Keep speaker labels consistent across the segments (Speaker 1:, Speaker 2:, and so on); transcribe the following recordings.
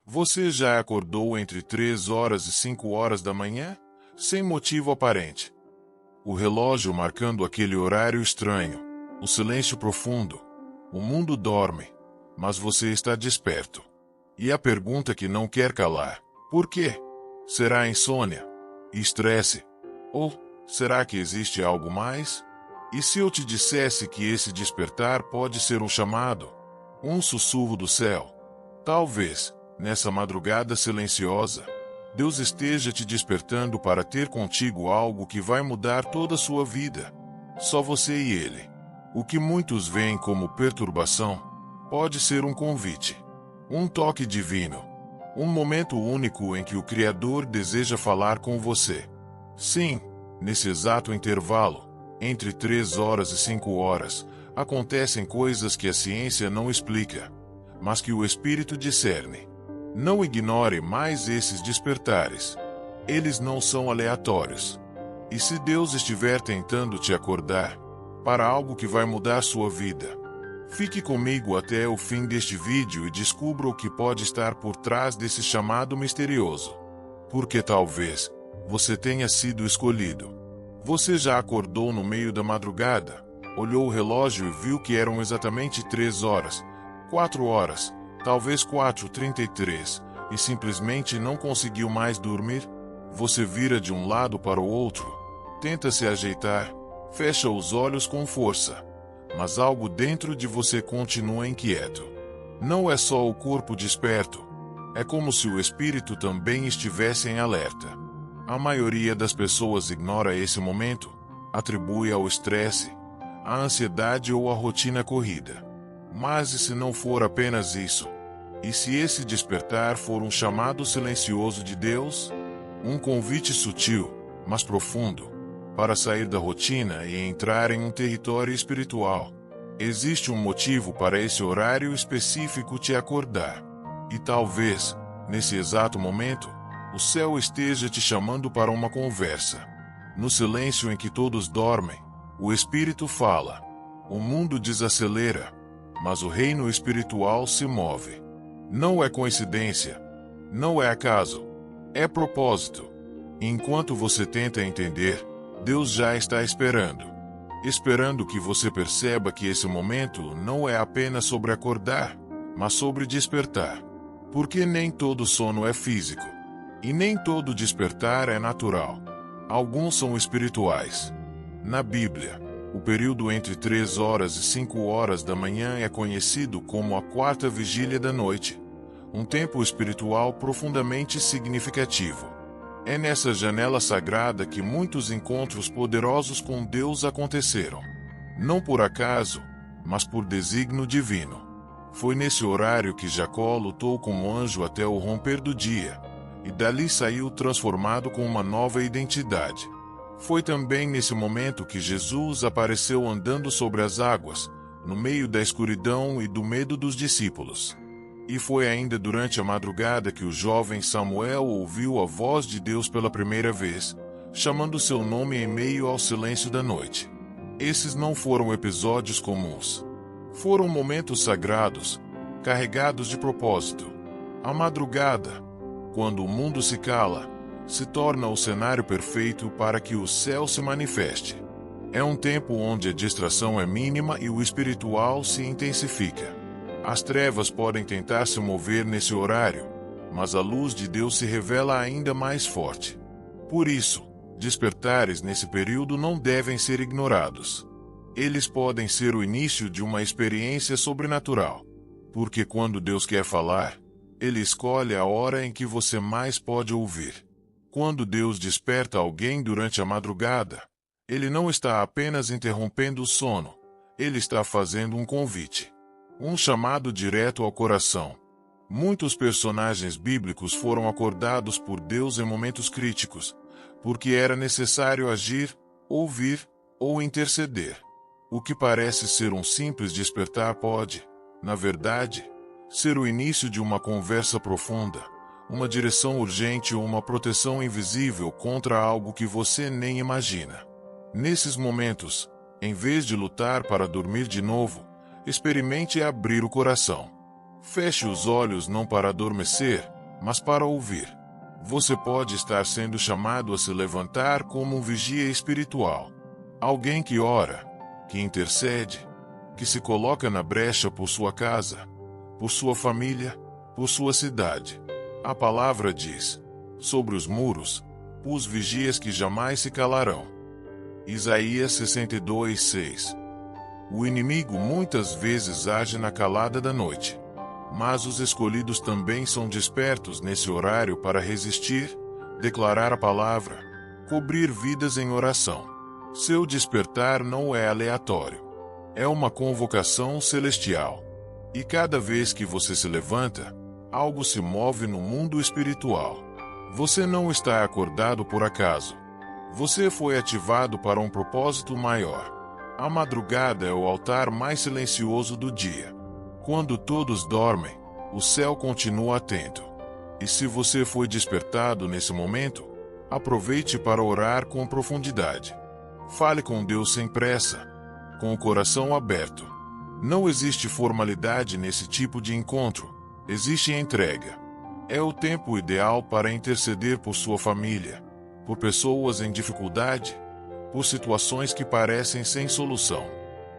Speaker 1: Você já acordou entre 3 horas e 5 horas da manhã? Sem motivo aparente. O relógio marcando aquele horário estranho, o silêncio profundo. O mundo dorme, mas você está desperto. E a pergunta que não quer calar: por quê? Será insônia? Estresse? Ou será que existe algo mais? E se eu te dissesse que esse despertar pode ser um chamado, um sussurro do céu? Talvez, nessa madrugada silenciosa, Deus esteja te despertando para ter contigo algo que vai mudar toda a sua vida. Só você e Ele. O que muitos veem como perturbação pode ser um convite, um toque divino, um momento único em que o Criador deseja falar com você. Sim, nesse exato intervalo, entre 3 horas e 5 horas, acontecem coisas que a ciência não explica, mas que o Espírito discerne. Não ignore mais esses despertares. Eles não são aleatórios. E se Deus estiver tentando te acordar para algo que vai mudar sua vida, fique comigo até o fim deste vídeo e descubra o que pode estar por trás desse chamado misterioso. Porque talvez você tenha sido escolhido. Você já acordou no meio da madrugada, olhou o relógio e viu que eram exatamente 3 horas, 4 horas, talvez 4:33, e simplesmente não conseguiu mais dormir? Você vira de um lado para o outro, tenta se ajeitar, fecha os olhos com força, mas algo dentro de você continua inquieto. Não é só o corpo desperto, é como se o espírito também estivesse em alerta. A maioria das pessoas ignora esse momento, atribui ao estresse, à ansiedade ou à rotina corrida. Mas e se não for apenas isso? E se esse despertar for um chamado silencioso de Deus? Um convite sutil, mas profundo, para sair da rotina e entrar em um território espiritual. Existe um motivo para esse horário específico te acordar. E talvez, nesse exato momento, o céu esteja te chamando para uma conversa. No silêncio em que todos dormem, o Espírito fala. O mundo desacelera, mas o reino espiritual se move. Não é coincidência, não é acaso, é propósito. Enquanto você tenta entender, Deus já está esperando que você perceba que esse momento não é apenas sobre acordar, mas sobre despertar. Porque nem todo sono é físico. E nem todo despertar é natural. Alguns são espirituais. Na Bíblia, o período entre 3 horas e 5 horas da manhã é conhecido como a quarta vigília da noite, um tempo espiritual profundamente significativo. É nessa janela sagrada que muitos encontros poderosos com Deus aconteceram. Não por acaso, mas por desígnio divino. Foi nesse horário que Jacó lutou com o anjo até o romper do dia, e dali saiu transformado com uma nova identidade. Foi também nesse momento que Jesus apareceu andando sobre as águas, no meio da escuridão e do medo dos discípulos. E foi ainda durante a madrugada que o jovem Samuel ouviu a voz de Deus pela primeira vez, chamando seu nome em meio ao silêncio da noite. Esses não foram episódios comuns. Foram momentos sagrados, carregados de propósito. A madrugada, quando o mundo se cala, se torna o cenário perfeito para que o céu se manifeste. É um tempo onde a distração é mínima e o espiritual se intensifica. As trevas podem tentar se mover nesse horário, mas a luz de Deus se revela ainda mais forte. Por isso, despertares nesse período não devem ser ignorados. Eles podem ser o início de uma experiência sobrenatural, porque quando Deus quer falar, Ele escolhe a hora em que você mais pode ouvir. Quando Deus desperta alguém durante a madrugada, Ele não está apenas interrompendo o sono, Ele está fazendo um convite. Um chamado direto ao coração. Muitos personagens bíblicos foram acordados por Deus em momentos críticos, porque era necessário agir, ouvir ou interceder. O que parece ser um simples despertar pode, na verdade, ser o início de uma conversa profunda, uma direção urgente ou uma proteção invisível contra algo que você nem imagina. Nesses momentos, em vez de lutar para dormir de novo, experimente abrir o coração. Feche os olhos não para adormecer, mas para ouvir. Você pode estar sendo chamado a se levantar como um vigia espiritual. Alguém que ora, que intercede, que se coloca na brecha por sua casa, por sua família, por sua cidade. A palavra diz: sobre os muros, pus vigias que jamais se calarão. Isaías 62:6. O inimigo muitas vezes age na calada da noite, mas os escolhidos também são despertos nesse horário para resistir, declarar a palavra, cobrir vidas em oração. Seu despertar não é aleatório. É uma convocação celestial. E cada vez que você se levanta, algo se move no mundo espiritual. Você não está acordado por acaso. Você foi ativado para um propósito maior. A madrugada é o altar mais silencioso do dia. Quando todos dormem, o céu continua atento. E se você foi despertado nesse momento, aproveite para orar com profundidade. Fale com Deus sem pressa, com o coração aberto. Não existe formalidade nesse tipo de encontro, existe entrega. É o tempo ideal para interceder por sua família, por pessoas em dificuldade, por situações que parecem sem solução.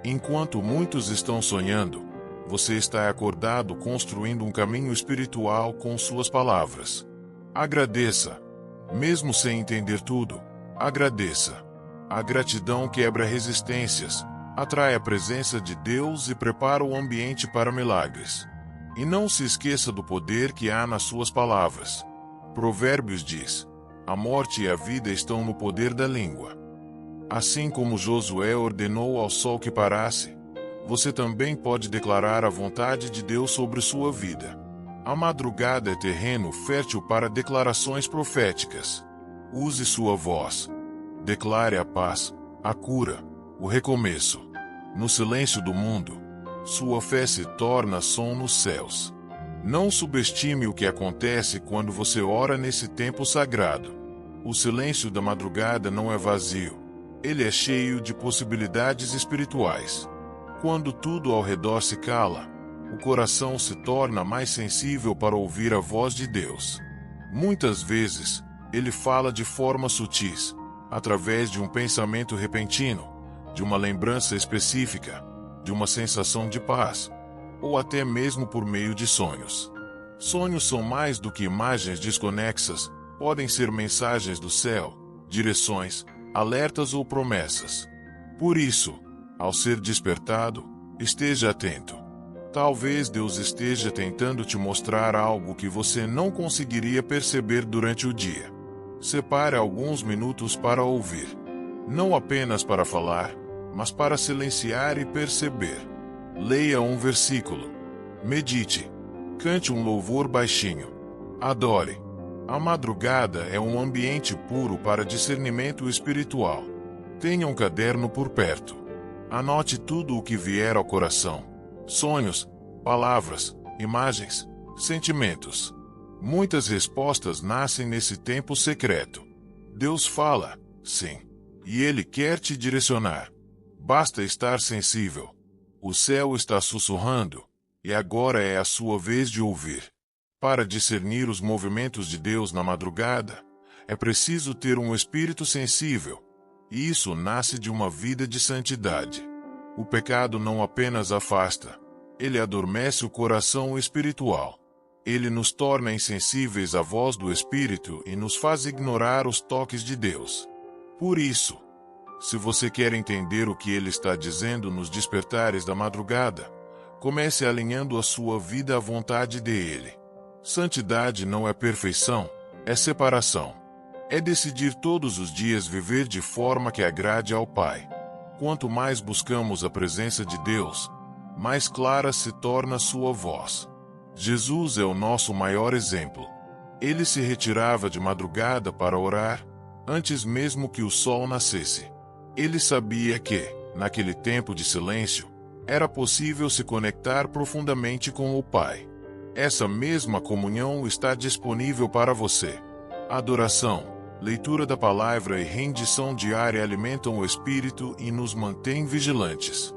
Speaker 1: Enquanto muitos estão sonhando, você está acordado construindo um caminho espiritual com suas palavras. Agradeça. Mesmo sem entender tudo, agradeça. A gratidão quebra resistências, atrai a presença de Deus e prepara o ambiente para milagres. E não se esqueça do poder que há nas suas palavras. Provérbios diz: a morte e a vida estão no poder da língua. Assim como Josué ordenou ao sol que parasse, você também pode declarar a vontade de Deus sobre sua vida. A madrugada é terreno fértil para declarações proféticas. Use sua voz. Declare a paz, a cura, o recomeço. No silêncio do mundo, sua fé se torna som nos céus. Não subestime o que acontece quando você ora nesse tempo sagrado. O silêncio da madrugada não é vazio. Ele é cheio de possibilidades espirituais. Quando tudo ao redor se cala, o coração se torna mais sensível para ouvir a voz de Deus. Muitas vezes, ele fala de forma sutis, através de um pensamento repentino, de uma lembrança específica, de uma sensação de paz, ou até mesmo por meio de sonhos. Sonhos são mais do que imagens desconexas, podem ser mensagens do céu, direções, alertas ou promessas. Por isso, ao ser despertado, esteja atento. Talvez Deus esteja tentando te mostrar algo que você não conseguiria perceber durante o dia. Separe alguns minutos para ouvir. Não apenas para falar, mas para silenciar e perceber. Leia um versículo. Medite. Cante um louvor baixinho. Adore. A madrugada é um ambiente puro para discernimento espiritual. Tenha um caderno por perto. Anote tudo o que vier ao coração. Sonhos, palavras, imagens, sentimentos. Muitas respostas nascem nesse tempo secreto. Deus fala, sim, e Ele quer te direcionar. Basta estar sensível. O céu está sussurrando, e agora é a sua vez de ouvir. Para discernir os movimentos de Deus na madrugada, é preciso ter um espírito sensível, e isso nasce de uma vida de santidade. O pecado não apenas afasta, ele adormece o coração espiritual. Ele nos torna insensíveis à voz do Espírito e nos faz ignorar os toques de Deus. Por isso, se você quer entender o que Ele está dizendo nos despertares da madrugada, comece alinhando a sua vida à vontade dEle. Santidade não é perfeição, é separação. É decidir todos os dias viver de forma que agrade ao Pai. Quanto mais buscamos a presença de Deus, mais clara se torna sua voz. Jesus é o nosso maior exemplo. Ele se retirava de madrugada para orar, antes mesmo que o sol nascesse. Ele sabia que, naquele tempo de silêncio, era possível se conectar profundamente com o Pai. Essa mesma comunhão está disponível para você. Adoração, leitura da palavra e rendição diária alimentam o espírito e nos mantêm vigilantes.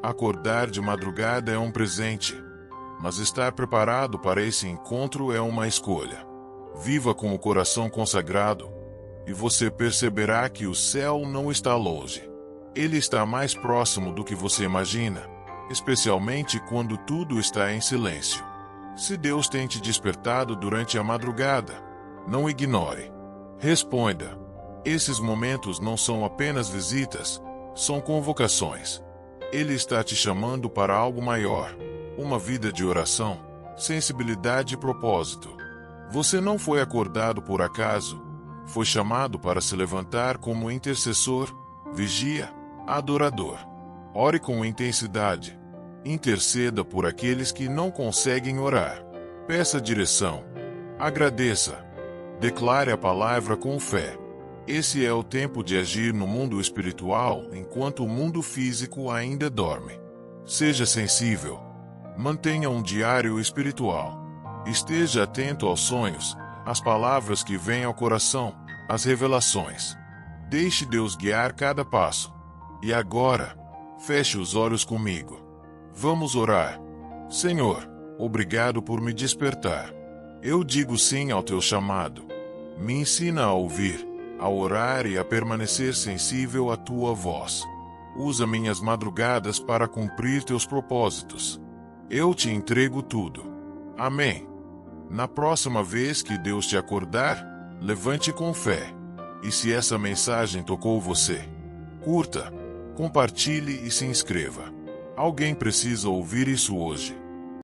Speaker 1: Acordar de madrugada é um presente. mas estar preparado para esse encontro é uma escolha. Viva com o coração consagrado, e você perceberá que o céu não está longe. Ele está mais próximo do que você imagina, especialmente quando tudo está em silêncio. Se Deus tem te despertado durante a madrugada, não ignore. Responda. Esses momentos não são apenas visitas, são convocações. Ele está te chamando para algo maior, uma vida de oração, sensibilidade e propósito. Você não foi acordado por acaso, foi chamado para se levantar como intercessor, vigia, adorador. Ore com intensidade. Interceda por aqueles que não conseguem orar. Peça direção. Agradeça. Declare a palavra com fé. Esse é o tempo de agir no mundo espiritual enquanto o mundo físico ainda dorme. Seja sensível. Mantenha um diário espiritual. Esteja atento aos sonhos, às palavras que vêm ao coração, às revelações. Deixe Deus guiar cada passo. E agora, feche os olhos comigo. Vamos orar. Senhor, obrigado por me despertar. Eu digo sim ao teu chamado. Me ensina a ouvir, a orar e a permanecer sensível à tua voz. Usa minhas madrugadas para cumprir teus propósitos. Eu te entrego tudo. Amém. Na próxima vez que Deus te acordar, levante com fé. E se essa mensagem tocou você, curta, compartilhe e se inscreva. Alguém precisa ouvir isso hoje.